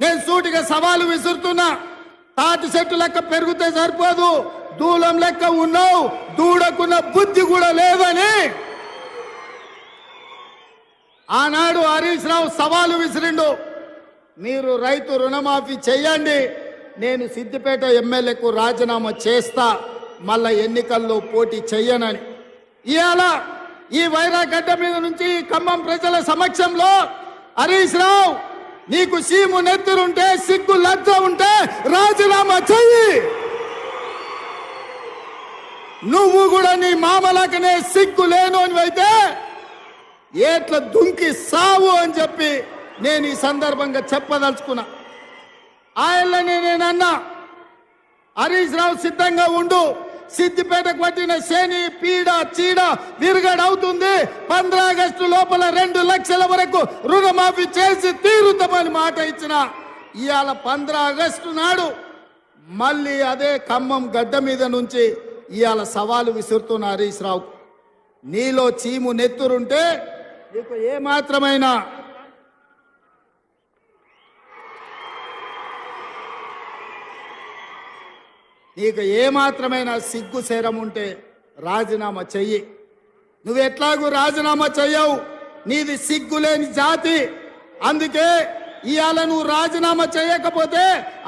నేను సూటిగా సవాలు విసురుతున్నా. తాటి చెట్టు లెక్క పెరిగితే సరిపోదు, దూలం లెక్క ఉన్నావు, దూడకున్న బుద్ధి కూడా లేదని ఆనాడు హరీష్ రావు సవాలు విసిరిండు. మీరు రైతు రుణమాఫీ చెయ్యండి, నేను సిద్దిపేట ఎమ్మెల్యేకు రాజీనామా చేస్తా, మళ్ళా ఎన్నికల్లో పోటీ చెయ్యనని. ఇవాళ ఈ వైరాగడ్డ మీద నుంచి ఖమ్మం ప్రజల సమక్షంలో హరీష్ రావు, నీకు సీము నెత్తురుంటే, సిగ్గు లజ్జ ఉంటే రాజీనామా చెయ్యి. నువ్వు కూడా నీ మామలకనే సిగ్గు లేను అని అయితే ఏట్ల దుంకి సావు అని చెప్పి నేను ఈ సందర్భంగా చెప్పదలుచుకున్నా. ఆయననే నేనన్నా, హరీష్ రావు సిద్ధంగా ఉండు, సిద్దిపేటకు పట్టిన శని పీడ చీడ విరుగడవుతుంది. 15 ఆగస్టు లోపల 2 లక్షల వరకు రుణమాఫీ చేసి తీరుతామని మాట ఇచ్చిన. ఇవాళ 15 ఆగస్టు నాడు మళ్ళీ అదే ఖమ్మం గడ్డ మీద నుంచి ఇవాళ సవాలు విసురుతున్న హరీష్ రావు, నీలో చీము నెత్తురుంటే నీకు ఏమాత్రమైనా సిగ్గు శరం ఉంటే రాజీనామా చెయ్యి. నువ్వు ఎట్లాగూ రాజీనామా చెయ్యవు, నీది సిగ్గులేని జాతి. అందుకే ఇవాళ నువ్వు రాజీనామా చేయకపోతే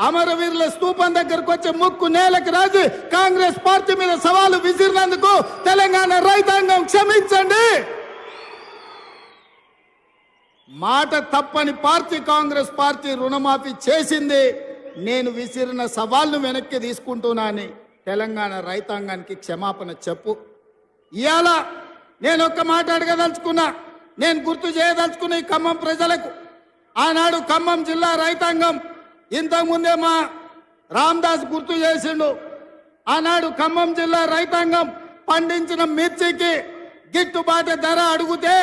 అమరవీరుల స్తూపం దగ్గరకు వచ్చే ముక్కు నేలకు రాజు కాంగ్రెస్ పార్టీ మీద సవాలు విసిరినందుకు తెలంగాణ రైతాంగం క్షమించండి. మాట తప్పని పార్టీ కాంగ్రెస్ పార్టీ రుణమాఫీ చేసింది. నేను విసిరిన సవాళ్లు వెనక్కి తీసుకుంటున్నానని తెలంగాణ రైతాంగానికి క్షమాపణ చెప్పు. ఇవాళ నేను ఒక్క మాట అడగదలుచుకున్నా, నేను గుర్తు చేయదలుచుకున్న ఈ ఖమ్మం ప్రజలకు, ఆనాడు ఖమ్మం జిల్లా రైతాంగం ఇంతకుముందే మా రామదాస్ గుర్తు చేసిండు. ఆనాడు ఖమ్మం జిల్లా రైతాంగం పండించిన మిర్చికి గిట్టుబాటు ధర అడిగితే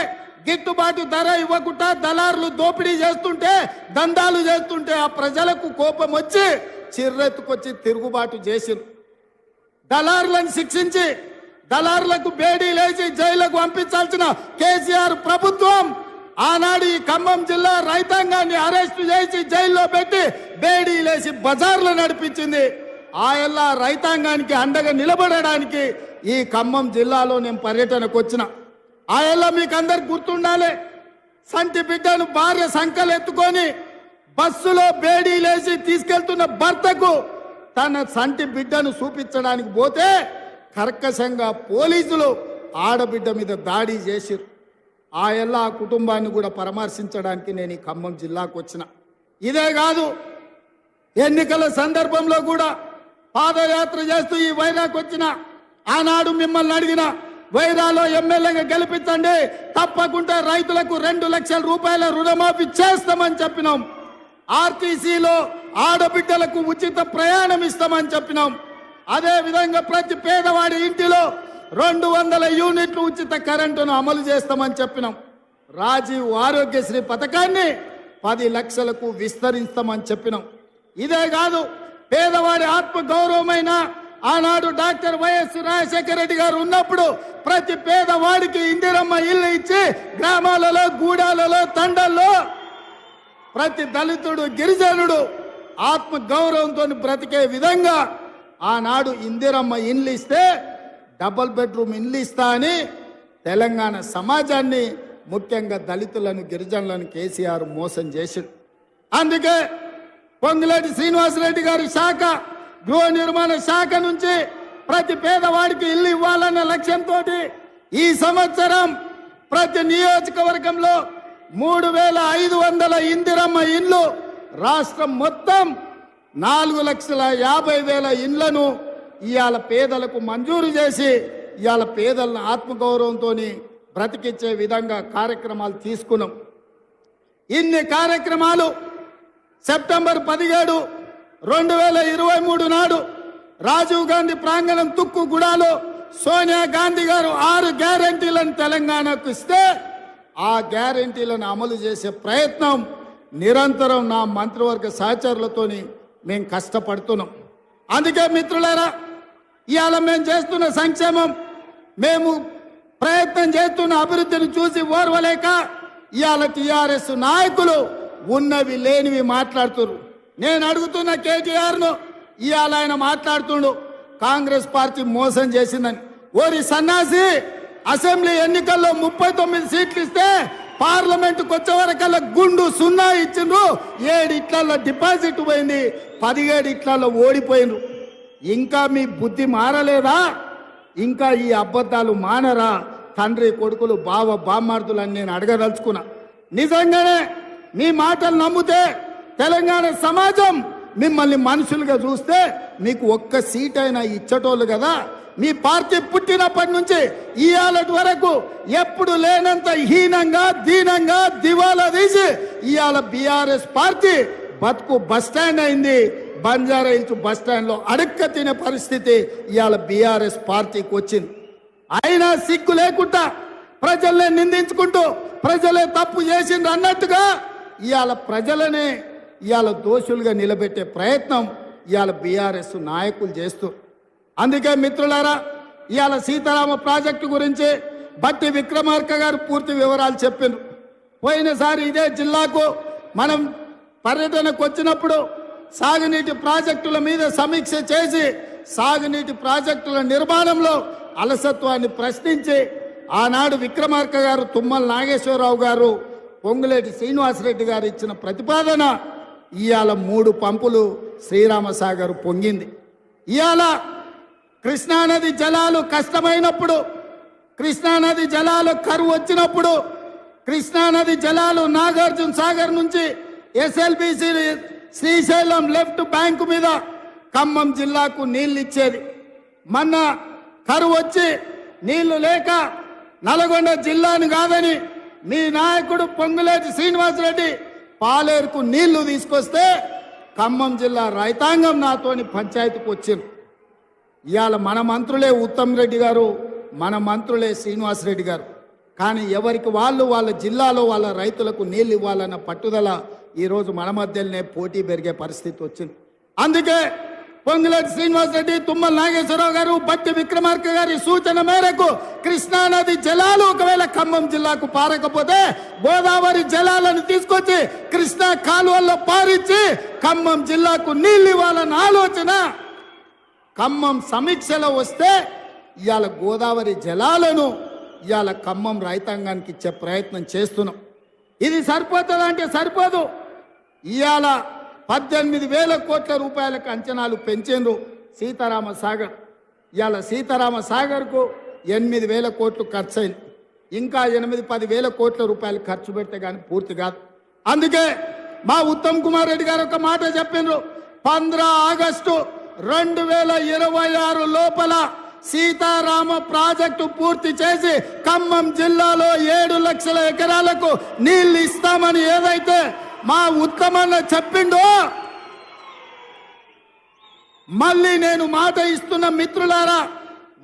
గిట్టుబాటు ధర ఇవ్వకుండా దళారులు దోపిడీ చేస్తుంటే, దందాలు చేస్తుంటే ఆ ప్రజలకు కోపం వచ్చి చిర్రెత్తుకొచ్చి తిరుగుబాటు చేసిండు. దళారులను శిక్షించి దళారులకు బేడీ లేచి జైలుకు పంపించాల్సిన కేసీఆర్ ప్రభుత్వం ఆనాడు ఈ ఖమ్మం జిల్లా రైతాంగాన్ని అరెస్టు చేసి జైల్లో పెట్టి బేడీ లేచి బజార్లు నడిపించింది. ఆయల్లా రైతాంగానికి అండగా నిలబడడానికి ఈ ఖమ్మం జిల్లాలో నేను పర్యటనకు వచ్చిన. ఆయల్లా మీకు అందరికి గుర్తుండాలి, సంటి బిడ్డను భార్య సంకలు ఎత్తుకొని బస్సులో బేడీ లేచి తీసుకెళ్తున్న భర్తకు తన సంటి బిడ్డను చూపించడానికి పోతే కర్కశంగా పోలీసులు ఆడబిడ్డ మీద దాడి చేసిరు. ఆ కుటుంబాన్ని కూడా పరామర్శించడానికి నేను ఈ ఖమ్మం జిల్లాకు వచ్చిన. ఇదే కాదు, ఎన్నికల సందర్భంలో కూడా పాదయాత్ర చేస్తూ ఈ వైరాకు వచ్చిన. ఆనాడు మిమ్మల్ని అడిగిన, వైరాలో ఎమ్మెల్యేగా గెలిపించండి, తప్పకుండా రైతులకు 2 లక్షల రూపాయల రుణమాఫీ చేస్తామని చెప్పినాం. ఆర్టీసీలో ఆడబిడ్డలకు ఉచిత ప్రయాణం ఇస్తామని చెప్పినాం. అదే విధంగా ప్రతి పేదవాడి ఇంటిలో 200 యూనిట్లు ఉచిత కరెంటును అమలు చేస్తామని చెప్పినాం. రాజీవ్ ఆరోగ్యశ్రీ పథకాన్ని 10 లక్షలకు విస్తరిస్తామని చెప్పినాం. ఇదే కాదు, పేదవాడి ఆత్మ గౌరవమైన ఆనాడు డాక్టర్ వైఎస్ రాజశేఖర రెడ్డి గారు ఉన్నప్పుడు ప్రతి పేదవాడికి ఇందిరమ్మ ఇల్లు ఇచ్చి గ్రామాలలో, గూడాలలో, తండల్లో ప్రతి దళితుడు, గిరిజనుడు ఆత్మ గౌరవంతో బ్రతికే విధంగా ఆనాడు ఇందిరమ్మ ఇల్లు ఇస్తే డబుల్ బెడ్రూమ్ ఇల్లు ఇస్తా అని తెలంగాణ సమాజాన్ని, ముఖ్యంగా దళితులను, గిరిజనులను కేసీఆర్ మోసం చేసిండు. అందుకే పొంగులేటి శ్రీనివాసరెడ్డి గారి శాఖ, గృహ నిర్మాణ శాఖ నుంచి ప్రతి పేదవాడికి ఇల్లు ఇవ్వాలన్న లక్ష్యంతో ఈ సంవత్సరం ప్రతి నియోజకవర్గంలో 3500 ఇందిరమ్మ ఇండ్లు, రాష్ట్రం మొత్తం 4,50,000 ఇండ్లను ఇవాళ పేదలకు మంజూరు చేసి ఇవాళ పేదలను ఆత్మగౌరవంతో బ్రతికించే విధంగా కార్యక్రమాలు తీసుకున్నాం. ఇన్ని కార్యక్రమాలు సెప్టెంబర్ 17, 2023 నాడు రాజీవ్ గాంధీ ప్రాంగణం తుక్కుగూడలో సోనియా గాంధీ గారు 6 గ్యారెంటీలను తెలంగాణకు ఇస్తే ఆ గ్యారెంటీలను అమలు చేసే ప్రయత్నం నిరంతరం నా మంత్రివర్గ సహచరులతోని మేము కష్టపడుతున్నాం. అందుకే మిత్రులారా, ఇవాళ మేము చేస్తున్న సంక్షేమం, మేము ప్రయత్నం చేస్తున్న అభివృద్ధిని చూసి ఓర్వలేక ఇవాళ టీఆర్ఎస్ నాయకులు ఉన్నవి లేనివి మాట్లాడుతున్నారు. నేను అడుగుతున్న కేటీఆర్ను, ఇవాళ ఆయన మాట్లాడుతుండు కాంగ్రెస్ పార్టీ మోసం చేసిందని. ఓరి సన్నాసి, అసెంబ్లీ ఎన్నికల్లో 39 సీట్లు ఇస్తే పార్లమెంటుకు వచ్చే వరకల్లా గుండు 0 ఇచ్చిండ్రు. 7 ఇట్లలో డిపాజిట్ పోయింది, 17 ఇట్లలో ఓడిపోయిండ్రు. ఇంకా మీ బుద్ధి మారలేదా? ఇంకా ఈ అబద్ధాలు మానరా? తండ్రి కొడుకులు బావ బామ్మార్దులని నేను అడగదలుచుకున్నా. నిజంగానే మీ మాటలు నమ్మితే తెలంగాణ సమాజం మిమ్మల్ని మనుషులుగా చూస్తే మీకు ఒక్క సీట్ అయినా ఇచ్చటోళ్ళు కదా. మీ పార్టీ పుట్టినప్పటి నుంచి ఇవాళటి వరకు ఎప్పుడు లేనంత హీనంగా దీనంగా దివాలా తీసి ఇవాళ బీఆర్ఎస్ పార్టీ బతుకు బస్టాండ్ అయింది. బంజారా హిల్స్ బస్టాండ్లో అడక్క తినే పరిస్థితి ఇవాళ బీఆర్ఎస్ పార్టీకి వచ్చింది. అయినా సిగ్గు లేకుండా ప్రజల్ని నిందించుకుంటూ ప్రజలే తప్పు చేసిండ్రు అన్నట్టుగా ఇవాళ ప్రజలనే ఇవాళ దోషులుగా నిలబెట్టే ప్రయత్నం ఇవాళ బీఆర్ఎస్ నాయకులు చేస్తారు. అందుకే మిత్రులారా, ఇవాళ సీతారామ ప్రాజెక్టు గురించి బట్టి విక్రమార్క గారు పూర్తి వివరాలు చెప్పిండ్రు. పోయినసారి ఇదే జిల్లాకు మనం పర్యటనకు వచ్చినప్పుడు సాగునీటి ప్రాజెక్టుల మీద సమీక్ష చేసి సాగునీటి ప్రాజెక్టుల నిర్మాణంలో అలసత్వాన్ని ప్రశ్నించి ఆనాడు విక్రమార్క గారు, తుమ్మల నాగేశ్వరరావు గారు, పొంగులేటి శ్రీనివాసరెడ్డి గారు ఇచ్చిన ప్రతిపాదన ఇవాళ 3 పంపులు శ్రీరామసాగర్ పొంగింది. ఇవాళ కృష్ణానది జలాలు కష్టమైనప్పుడు, కృష్ణానది జలాలు కరువు వచ్చినప్పుడు, కృష్ణానది జలాలు నాగార్జున సాగర్ నుంచి ఎస్ఎల్బిసి శ్రీశైలం లెఫ్ట్ బ్యాంకు మీద ఖమ్మం జిల్లాకు నీళ్లు ఇచ్చేది. మొన్న కరువు వచ్చి నీళ్లు లేక నల్గొండ జిల్లాను కాదని మీ నాయకుడు పొంగులేటి శ్రీనివాసరెడ్డి పాలేరుకు నీళ్లు తీసుకొస్తే ఖమ్మం జిల్లా రైతాంగం నాతోని పంచాయతీకి వచ్చింది. ఇవాళ మన మంత్రులే ఉత్తమ్ రెడ్డి గారు, మన మంత్రులే శ్రీనివాసరెడ్డి గారు. కానీ ఎవరికి వాళ్ళు వాళ్ళ జిల్లాలో వాళ్ళ రైతులకు నీళ్ళు ఇవ్వాలన్న పట్టుదల ఈరోజు మన మధ్యలోనే పోటీ పెరిగే పరిస్థితి వచ్చింది. అందుకే పొంగులేటి శ్రీనివాసరెడ్డి, తుమ్మల నాగేశ్వరరావు గారు, బట్టి విక్రమార్క గారి సూచన మేరకు కృష్ణానది జలాలు ఒకవేళ ఖమ్మం జిల్లాకు పారకపోతే గోదావరి జలాలను తీసుకొచ్చి కృష్ణా కాలువల్లో పారించి ఖమ్మం జిల్లాకు నీళ్ళు ఇవ్వాలన్న ఆలోచన ఖమ్మం సమీక్షలో వస్తే ఇవాళ గోదావరి జలాలను ఇవాళ ఖమ్మం రైతాంగానికి ఇచ్చే ప్రయత్నం చేస్తున్నాం. ఇది సరిపోతుందా అంటే సరిపోదు. ఇవాళ 18,000 కోట్ల రూపాయలకు అంచనాలు పెంచేందుకు సీతారామ సాగర్. ఇవాళ సీతారామ సాగర్కు 8,000 కోట్లు ఖర్చు అయింది. ఇంకా 8-10,000 కోట్ల రూపాయలు ఖర్చు పెడితే కానీ పూర్తి కాదు. అందుకే మా ఉత్తమ్ కుమార్ రెడ్డి గారు ఒక మాట చెప్పిండ్రు, 15 ఆగస్టు 2026 లోపల సీతారామ ప్రాజెక్టు పూర్తి చేసి ఖమ్మం జిల్లాలో 7 లక్షల ఎకరాలకు నీళ్లు ఇస్తామని ఏదైతే మా ఉత్తమన్న చెప్పిండో, మళ్ళీ నేను మాట ఇస్తున్న మిత్రులారా,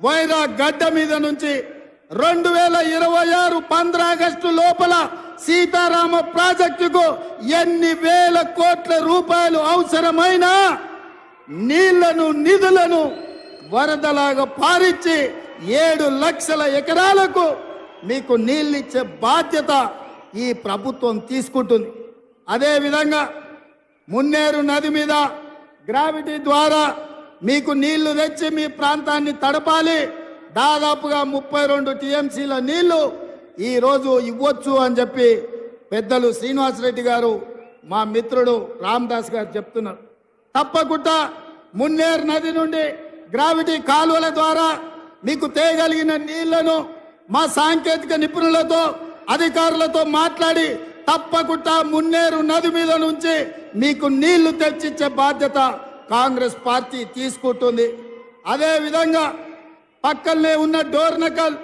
వైరా గడ్డ మీద నుంచి 2026 15 ఆగస్టు లోపల సీతారామ ప్రాజెక్టుకు ఎన్ని వేల కోట్ల రూపాయలు అవసరమైనా నీళ్లను నిధులను వరదలాగా పారించి 7 లక్షల ఎకరాలకు మీకు నీళ్ళిచ్చే బాధ్యత ఈ ప్రభుత్వం తీసుకుంటుంది. అదేవిధంగా మున్నేరు నది మీద గ్రావిటీ ద్వారా మీకు నీళ్లు తెచ్చి మీ ప్రాంతాన్ని తడపాలి. దాదాపుగా 32 టీఎంసీల నీళ్లు ఈరోజు ఇవ్వచ్చు అని చెప్పి పెద్దలు శ్రీనివాసరెడ్డి గారు, మా మిత్రుడు రామదాస్ గారు చెప్తున్నారు. తప్పకుండా మున్నేరు నది నుండి గ్రావిటీ కాలువల ద్వారా మీకు తేగలిగిన నీళ్లను మా సాంకేతిక నిపుణులతో అధికారులతో మాట్లాడి తప్పకుండా మున్నేరు నది మీద నుంచి మీకు నీళ్లు తెచ్చిచ్చే బాధ్యత కాంగ్రెస్ పార్టీ తీసుకుంటుంది. అదేవిధంగా పక్కనే ఉన్న డోర్నకల్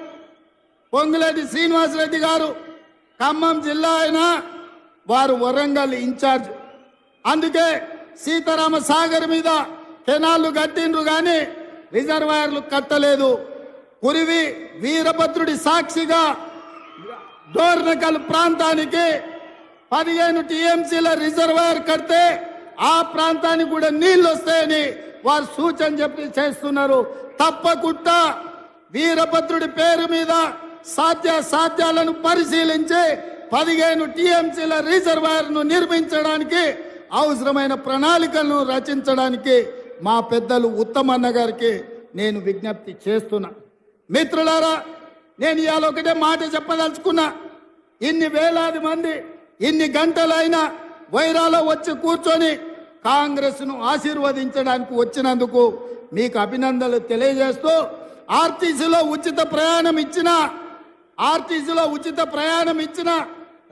పొంగులేటి శ్రీనివాసరెడ్డి గారు ఖమ్మం జిల్లా అయినా వారు వరంగల్ ఇన్ఛార్జ్. అందుకే సీతారామ సాగర్ మీద కెనాళ్లు కట్టిండ్రు కానీ రిజర్వాయర్లు కట్టలేదు. కురివి వీరభద్రుడి సాక్షిగా డోర్నకల్ ప్రాంతానికి 15 టీఎంసీల రిజర్వాయర్ కడితే ఆ ప్రాంతానికి కూడా నీళ్లు వస్తాయని వారు సూచన చెప్పి చేస్తున్నారు. తప్పకుండా వీరభద్రుడి పేరు మీద సాధ్యాలను పరిశీలించి 15 టీఎంసీల రిజర్వాయర్ను నిర్మించడానికి అవసరమైన ప్రణాళికలను రచించడానికి మా పెద్దలు ఉత్తమన్న గారికి నేను విజ్ఞప్తి చేస్తున్నా. మిత్రులారా, నేను ఇవాళ ఒకటే మాట చెప్పదలుచుకున్నా. ఇన్ని వేలాది మంది ఇన్ని గంటలైనా వైరాలో వచ్చి కూర్చొని కాంగ్రెస్ను ఆశీర్వదించడానికి వచ్చినందుకు మీకు అభినందనలు తెలియజేస్తూ, ఆర్టీసీలో ఉచిత ప్రయాణం ఇచ్చిన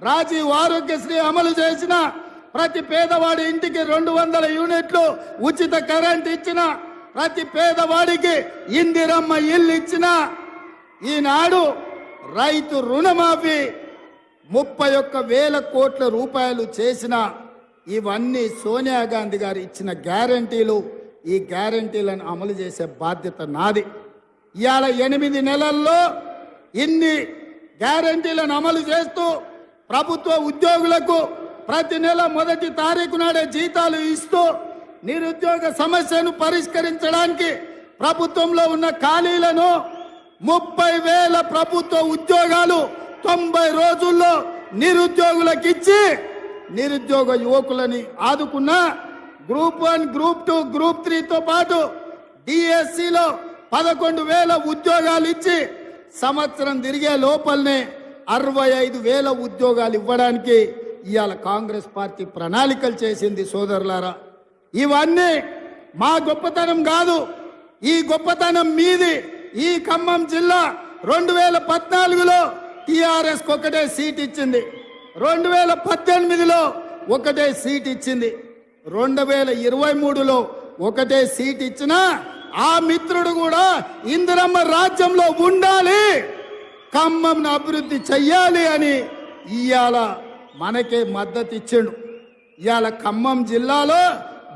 రాజీవ్ ఆరోగ్యశ్రీ అమలు చేసిన, ప్రతి పేదవాడి ఇంటికి 200 యూనిట్లు ఉచిత కరెంట్ ఇచ్చిన, ప్రతి పేదవాడికి ఇందిరమ్మ ఇల్లు ఇచ్చిన, ఈనాడు రైతు రుణమాఫీ 31,000 కోట్ల రూపాయలు చేసిన, ఇవన్నీ సోనియా గాంధీ గారు ఇచ్చిన గ్యారంటీలు. ఈ గ్యారంటీలను అమలు చేసే బాధ్యత నాది. ఇవాళ 8 నెలల్లో ఇన్ని గ్యారంటీలను అమలు చేస్తూ ప్రభుత్వ ఉద్యోగులకు ప్రతి నెల 1వ తారీఖు నాడే జీతాలు ఇస్తూ నిరుద్యోగ సమస్యను పరిష్కరించడానికి ప్రభుత్వంలో ఉన్న ఖాళీలను 30,000 ప్రభుత్వ ఉద్యోగాలు 90 రోజుల్లో నిరుద్యోగులకు ఇచ్చి నిరుద్యోగ యువకులని ఆదుకున్న గ్రూప్ 1, గ్రూప్ 2, గ్రూప్ 3తో పాటు డిఎస్సిలో 11,000 ఉద్యోగాలు ఇచ్చి సంవత్సరం తిరిగే లోపలనే 65,000 ఉద్యోగాలు ఇవ్వడానికి ఇవాళ కాంగ్రెస్ పార్టీ ప్రణాళికలు చేసింది. సోదరులారా, ఇవన్నీ మా గొప్పతనం కాదు, ఈ గొప్పతనం మీది. ఈ ఖమ్మం జిల్లా 2014లో టిఆర్ఎస్ ఒకటే సీట్ ఇచ్చింది, 2018లో ఒకటే సీట్ ఇచ్చింది, 2023లో ఒకటే సీట్ ఇచ్చినా ఆ మిత్రుడు కూడా ఇందిరమ్మ రాజ్యంలో ఉండాలి, ఖమ్మంను అభివృద్ధి చెయ్యాలి అని ఇవాళ మనకే మద్దతు ఇచ్చిండు. ఇవాళ ఖమ్మం జిల్లాలో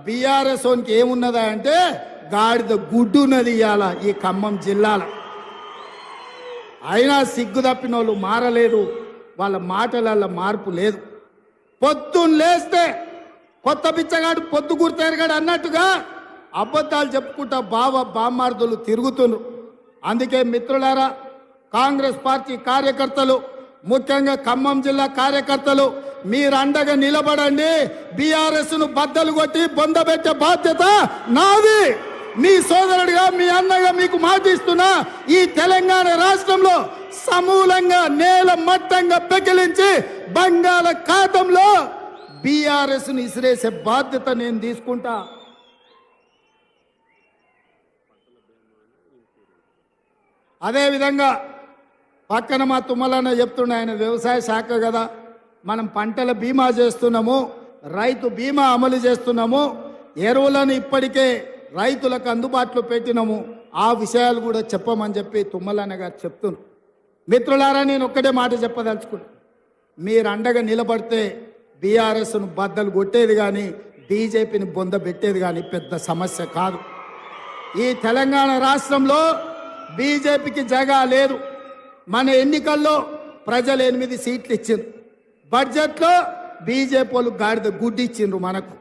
బీఆర్ఎస్ ఓనికి ఏమున్నదా అంటే గాడిద గుడ్డు ఉన్నది ఇవాళ ఈ ఖమ్మం జిల్లాలో. అయినా సిగ్గు తప్పిన వాళ్ళు మారలేదు, వాళ్ళ మాటలలో మార్పు లేదు. పొద్దున్న లేస్తే కొత్త బిచ్చగాడు పొద్దు గుర్తెరగాడు అన్నట్టుగా అబద్ధాలు చెప్పుకుంటా బామార్దులు తిరుగుతున్నారు. అందుకే మిత్రులారా, కాంగ్రెస్ పార్టీ కార్యకర్తలు, ముఖ్యంగా ఖమ్మం జిల్లా కార్యకర్తలు మీరు అండగా నిలబడండి. బీఆర్ఎస్ను బద్దలు కొట్టి బొందబెట్టే బాధ్యత నాది. మీ సోదరుడిగా, మీ అన్నగా మీకు మాటిస్తున్నా, ఈ తెలంగాణ రాష్ట్రంలో సమూలంగా నేల మట్టంగా పెకిలించి బంగాళాఖాతంలో బీఆర్ఎస్ను ఇసిరేసే బాధ్యత నేను తీసుకుంటా. అదేవిధంగా పక్కన మా తుమ్మలన్న చెప్తుండే, ఆయన వ్యవసాయ శాఖ కదా, మనం పంటల బీమా చేస్తున్నాము, రైతు బీమా అమలు చేస్తున్నాము, ఎరువులను ఇప్పటికే రైతులకు అందుబాటులో పెట్టినాము, ఆ విషయాలు కూడా చెప్పమని చెప్పి తుమ్మలన్న గారు చెప్తున్నారు. మిత్రులారా, నేను ఒక్కటే మాట చెప్పదలుచుకున్నా, మీరు అండగా నిలబడితే బీఆర్ఎస్ను బద్దలు కొట్టేది కానీ బీజేపీని బొంద పెట్టేది కానీ పెద్ద సమస్య కాదు. ఈ తెలంగాణ రాష్ట్రంలో బీజేపీకి జగా లేదు. మన ఎన్నికల్లో ప్రజలు 8 సీట్లు ఇచ్చిండ్రు, బడ్జెట్లో బీజేపీ వాళ్ళు గాడిద గుడ్డి ఇచ్చిండ్రు. మనకు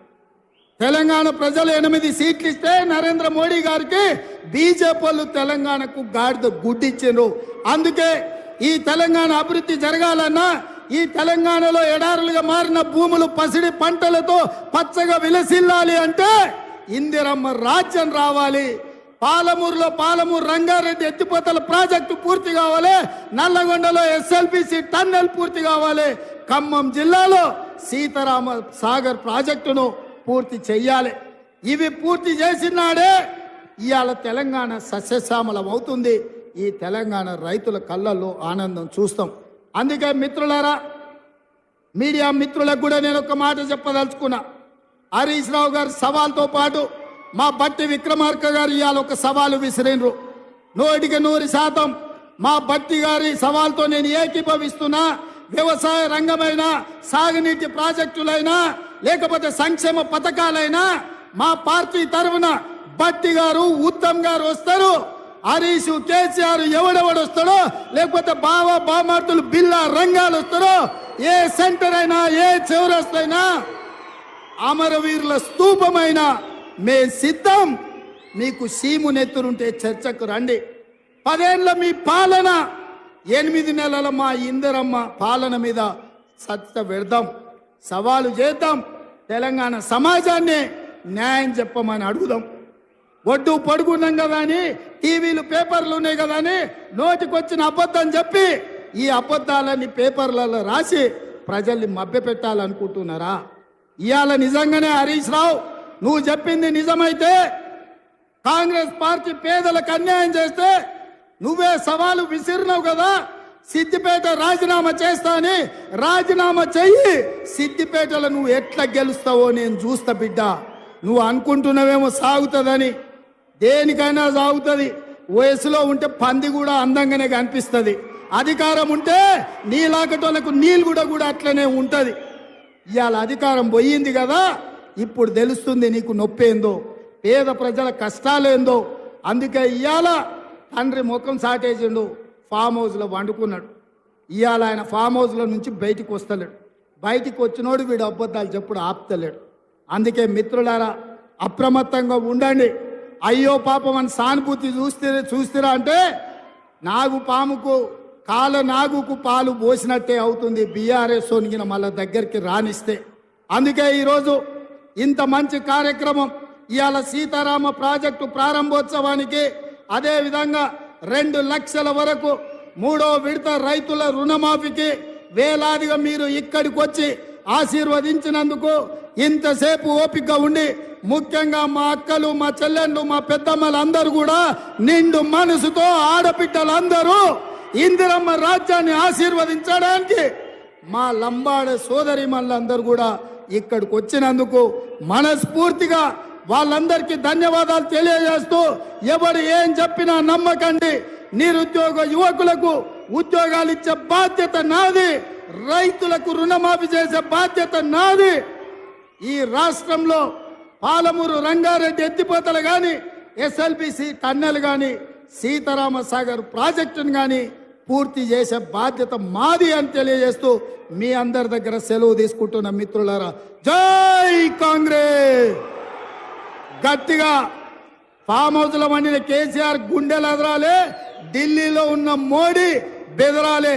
తెలంగాణ ప్రజలు 8 సీట్లు ఇస్తే నరేంద్ర మోడీ గారికి బీజేపీ వాళ్ళు తెలంగాణకు గాడిద గుడ్డి ఇచ్చిండ్రు. అందుకే ఈ తెలంగాణ అభివృద్ధి జరగాలన్నా, ఈ తెలంగాణలో ఎడారులుగా మారిన భూములు పసిడి పంటలతో పచ్చగా విలసిల్లాలి అంటే ఇందిరమ్మ రాజ్యం రావాలి. పాలమూరులో పాలమూరు రంగారెడ్డి ఎత్తిపోతల ప్రాజెక్టు పూర్తి కావాలి, నల్లగొండలో ఎస్ఎల్బిసి టన్నెల్ పూర్తి కావాలి, ఖమ్మం జిల్లాలో సీతారామ సాగర్ ప్రాజెక్టును పూర్తి చెయ్యాలి. ఇవి పూర్తి చేసినాడే ఇవాళ తెలంగాణ సస్యశ్యామలం అవుతుంది. ఈ తెలంగాణ రైతుల కళ్ళల్లో ఆనందం చూస్తాం. అందుకే మిత్రులారా, మీడియా మిత్రులకు కూడా నేను ఒక మాట చెప్పదలుచుకున్నా. హరీష్ రావు గారి సవాల్తో పాటు మా బట్టి విక్రమార్క గారు ఇవాళ ఒక సవాలు విసిరినరు. 100% మా బట్టి గారి సవాల్తో నేను ఏకీభవిస్తున్నా. వ్యవసాయ రంగమైన, సాగునీటి ప్రాజెక్టులైనా, లేకపోతే సంక్షేమ పథకాలైనా మా పార్టీ తరఫున బట్టి గారు, ఉత్తమ్ గారు వస్తారు. హరీష్, కేసీఆర్ ఎవడెవడు వస్తాడో, లేకపోతే బామార్తులు బిల్లా రంగాలు వస్తారో, ఏ సెంటర్ అయినా, ఏ చౌరస్తైనా, అమరవీరుల స్తూపమైన మే సిద్ధం. మీకు సీము నెత్తురుంటే చర్చకు రండి. 10 ఏళ్ల మీ పాలన, 8 నెలల మా ఇందిరమ్మ పాలన మీద సత్య పెడదాం, సవాలు చేద్దాం, తెలంగాణ సమాజాన్ని న్యాయం చెప్పమని అడుగుదాం. ఒడ్డు పడుకున్నాం కదా అని, టీవీలు పేపర్లు ఉన్నాయి కదా అని నోటికొచ్చిన అబద్ధం చెప్పి ఈ అబద్ధాలని పేపర్లలో రాసి ప్రజల్ని మభ్యపెట్టాలనుకుంటున్నారా? ఇవాళ నిజంగానే హరీష్ రావు నువ్వు చెప్పింది నిజమైతే, కాంగ్రెస్ పార్టీ పేదలకు అన్యాయం చేస్తే నువ్వే సవాలు విసిరినావు కదా, సిద్దిపేట రాజీనామా చేస్తా అని రాజీనామా చెయ్యి. సిద్దిపేటలో నువ్వు ఎట్లా గెలుస్తావో నేను చూస్తా బిడ్డ. నువ్వు అనుకుంటున్నావేమో సాగుతుందని, దేనికైనా సాగుతుంది. వయసులో ఉంటే పంది కూడా అందంగానే కనిపిస్తుంది, అధికారం ఉంటే నీలాకటోళ్ళకు నీళ్ళు కూడా అట్లనే ఉంటుంది. ఇవాళ అధికారం పోయింది కదా, ఇప్పుడు తెలుస్తుంది నీకు నొప్పేందో, పేద ప్రజల కష్టాలేందో. అందుకే ఇవాళ తండ్రి ముఖం సాటేసిండు, ఫామ్ హౌస్లో వండుకున్నాడు. ఇవాళ ఆయన ఫామ్ హౌస్లో నుంచి బయటికి వస్తలేడు. బయటికి వచ్చినోడు వీడు అబద్ధాలు చెప్పుడు ఆపుతలేడు. అందుకే మిత్రులారా అప్రమత్తంగా ఉండండి. అయ్యో పాపం అని సానుభూతి చూస్తారా అంటే నాగు పాముకు కాల నాగుకు పాలు పోసినట్టే అవుతుంది బీఆర్ఎస్ సోనిగిన మళ్ళా దగ్గరికి రానిస్తే. అందుకే ఈరోజు ఇంత మంచి కార్యక్రమం, ఇవాళ సీతారామ ప్రాజెక్టు ప్రారంభోత్సవానికి, అదేవిధంగా 2 లక్షల వరకు 3వ విడత రైతుల రుణమాఫీకి వేలాదిగా మీరు ఇక్కడికి వచ్చి ఆశీర్వదించినందుకు, ఇంతసేపు ఓపిక ఉండి, ముఖ్యంగా మా అక్కలు, మా చెల్లెళ్ళు, మా పెద్దమ్మలు అందరూ కూడా నిండు మనసుతో ఆడబిడ్డలందరూ ఇందిరమ్మ రాజ్యాన్ని ఆశీర్వదించడానికి మా లంబాడ సోదరి మళ్ళందరూ కూడా ఇక్కడికి వచ్చినందుకు మనస్ఫూర్తిగా వాళ్ళందరికీ ధన్యవాదాలు తెలియజేస్తూ, ఎవరు ఏం చెప్పినా నమ్మకండి. నిరుద్యోగ యువకులకు ఉద్యోగాలు ఇచ్చే బాధ్యత నాది, రైతులకు రుణమాఫీ చేసే బాధ్యత నాది. ఈ రాష్ట్రంలో పాలమూరు రంగారెడ్డి ఎత్తిపోతలు కానీ, ఎస్ఎల్బిసి టన్నెల్ కానీ, సీతారామ సాగర్ ప్రాజెక్టును కానీ పూర్తి చేసే బాధ్యత మాది అని తెలియజేస్తూ మీ అందరి దగ్గర సెలవు తీసుకుంటున్న మిత్రులారా, జై కాంగ్రెస్. గట్టిగా ఫామ్ హౌస్లో వండిన కేసీఆర్ గుండెలు ఎదరాలే, ఢిల్లీలో ఉన్న మోడీ బెదరాలే.